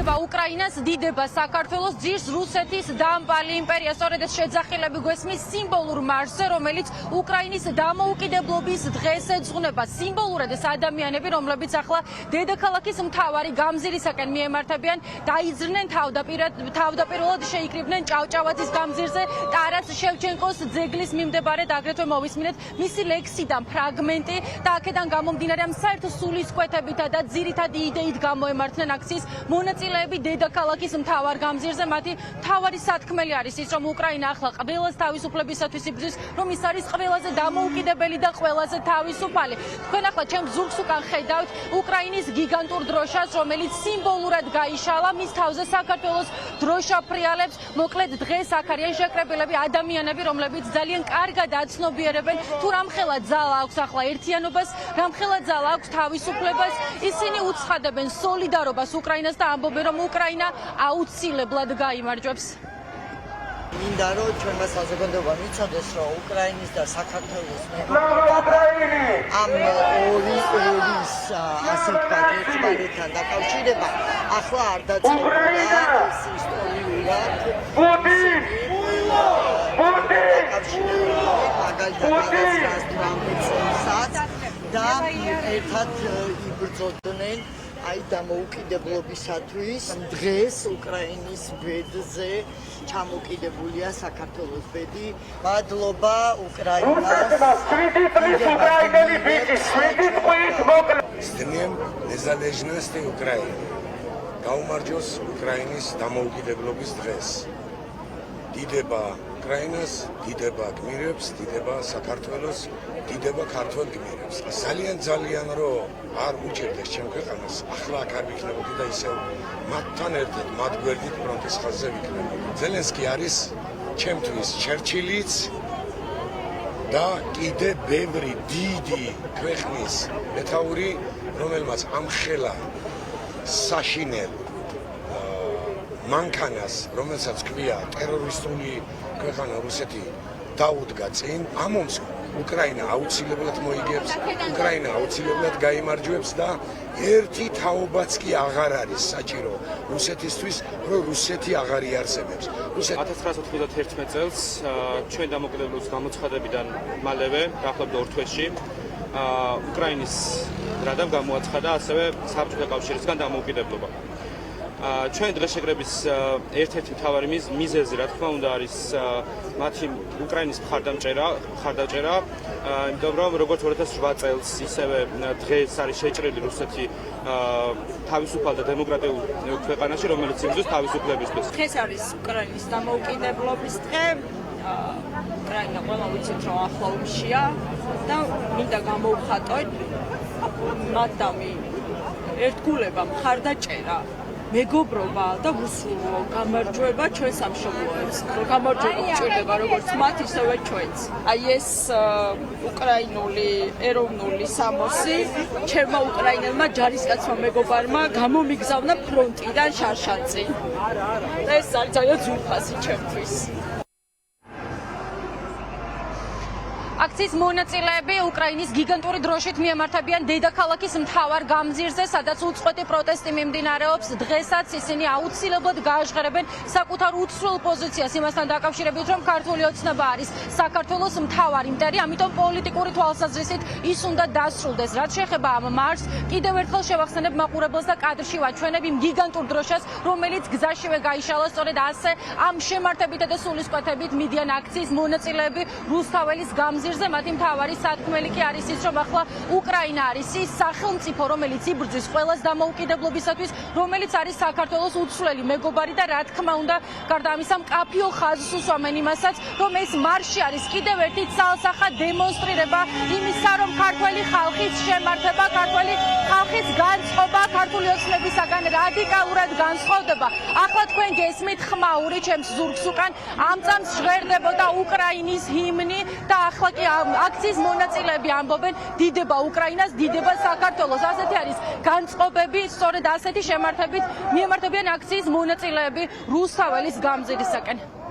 დიდება უკრაინას, დიდება საქართველოს, ძირს რუსეთის დამპალი იმპერია. სწორედ ეს შეძახილები გვესმის სიმბოლურ მარშზე, რომელიც უკრაინის დამოუკიდებლობის დღეს ეძღვნება. სიმბოლურად ეს ადამიანები, რომლებიც ახლა დედაქალაქის მთავარი გამზირისაკენ მიემართებიან, დაიძრნენ თავდაპირველად შეიკრიბნენ ჭავჭავაძის გამზირზე ტარას შევჩენკოს ძეგლის მიმდებარედ. აგრეთვე მოვისმინეთ მისი ლექსიდან ფრაგმენტი და აქედან გამომდინარე ამ საერთო სულისკვეთებითა და ძირითადი იდეით გამოემართნენ აქციის მონაწილეები დედაქალაქის მთავარ გამზირზე. მათი მთავარი სათქმელი არის ის, რომ უკრაინა ახლა ყველას თავისუფლებისათვის იბრძვის, რომ ის არის ყველაზე დამოუკიდებელი და ყველაზე თავისუფალი. თქვენ ახლა ჩემს ზურგს უკან ხედავთ უკრაინის გიგანტურ დროშას, რომელიც სიმბოლურად გაიშალა. მის თავზე საქართველოს დროშა ფრიალებს. მოკლედ დღეს აქ არიან შეკრებილები ადამიანები, რომლებიც ძალიან კარგად აცნობიერებენ თუ რამხელა ძალა აქვს ახლა ერთიანობას, რამხელა ძალა აქვს თავისუფლებას. ისინი უცხადებენ სოლიდარობას უკრაინას და ამბობენ, რომ უკრაინა აუცილებლად გაიმარჯვებს. მინდა რომ ჩვენმა საზოგადოებამ იცოდეს, რომ უკრაინის და საქართველოს ამ ორი ერის ასე ვთქვათ ერთმანეთთან დაკავშირება ახლა არ დაწყებულია ეს ისტორიულად და ერთად იბრძოდნენ აი დამოუკიდებლობისათვის. დღეს უკრაინის ბედზე ჩამოკიდებულია საქართველოს ბედი. მადლობა უკრაინას. С Днем Незалежности Украины. გაუმარჯოს უკრაინის დამოუკიდებლობის დღეს. დიდება უკრაინას, დიდება გმირებს, დიდება საქართველოს, დიდება ქართველ გმირებს. ძალიან რომ არ უჭერდეს ჩემ ქვეყანას, ახლა აქ არ ვიქნებოდი და ისევ მათთან ერთად, მათ გვერდით ფრონტის ხაზზე ვიქნებოდი. ზელენსკი არის ჩემთვის ჩერჩილიც და კიდე ბევრი დიდი ქვეყნის მეთაური, რომელმაც ამხელა საშინელ მანქანას, რომელსაც ქვია ტერორისტული ქვეყანა რუსეთი, დაუდგა წინ. ამომს უკრაინა აუცილებლად მოიგებს, უკრაინა აუცილებლად გაიმარჯვებს და ერთი თაობაც კი აღარ არის საჭირო რუსეთისთვის, რომ რუსეთი აღარ იარსებებს. 1991 წელს ჩვენ დამოუკიდებლობის გამოცხადებიდან მალევე, დაახლოებით 2 თვეში, უკრაინის რადამ გამოაცხადა ასევე საბჭოთა კავშირისგან დამოუკიდებლობა. ჩვენ დღესშეკრების ერთ-ერთი მთავარი მიზეზი, რა თქმა უნდა, არის მათი უკრაინის მხარდაჭერა, იმიტომ რომ როგორც 2008 წელს, ისევე დღეს არის შეჭრილი რუსეთი თავისუფალ და დემოკრატიულ ქვეყანაში, რომელიც იბრძვის თავისუფლებისთვის. დღეს არის უკრაინის დამოუკიდებლობის დღე. უკრაინა ყველა ვიცით, რომ ახლა ომშია და მინდა გამოვხატოთ მათდამი ერთგულება, მხარდაჭერა, მეგობრობა და უსულო გამარჯვება ჩვენ სამშობლოებს. გამარჯვება გვჭირდება როგორც მათ, ისევე ჩვენც. აი ეს უკრაინული ეროვნული სამოსი ჩემმა უკრაინელმა ჯარისკაცმა მეგობარმა გამომიგზავნა ფრონტიდან შარშანწი. ეს არის ძალიან ძვირფასი ჩემთვის. აქციის მონაწილეები უკრაინის გიგანტური დროშით მიემართებიან დედაქალაქის მთავარ გამზირზე, სადაც უწყვეტი პროტესტი მიმდინარეობს. დღესაც ისინი აუცილებლად გააჟღერებენ საკუთარ უცვლელ პოზიციას იმასთან დაკავშირებით, რომ ქართული ოცნება არის საქართველოს მთავარი იმპერია, ამიტომ პოლიტიკური თვალსაზრისით ის უნდა დასრულდეს. რაც შეეხება ამ მარშს, კიდევ ერთხელ შევახსენებ მაყურებელს და კადრში ვაჩვენებ იმ გიგანტურ დროშას, რომელიც გზაშივე გაიშალა. სწორედ ასე ამ შემართებითა და სულისკვეთებით მიდიან აქციის მონაწილეები რუსთაველის გამზირზე. მათი მთავარი სათქმელი კი არის ის, რომ ახლა უკრაინა არის ის სახელმწიფო, რომელიც იბრძვის ყველას დამოუკიდებლობისათვის, რომელიც არის საქართველოს უცვლელი მეგობარი და რა თქმა უნდა, გარდა ამისა, მკაფიო ხაზს უსვამენ იმასაც, რომ ეს მარში არის კიდევ ერთი ცალსახა დემონსტრირება იმისა, რომ ქართველი ხალხის შემართება, ქართველი ხალხის განწყობა ქართული ოცნებისაგან რადიკალურად განსხვავდება. ახლა თქვენ გესმით ხმაური ჩემს ზურგს უკან, ამ წამს ჟღერდებოდა უკრაინის ჰიმნი და ახლა კი აქციის მონაწილეები ამბობენ დიდება უკრაინას, დიდება საქართველოს. ასეთი არის განწყობები, სწორედ ასეთი შემართებით მიემართებიან აქციის მონაწილეები რუსთაველის გამზირისაკენ.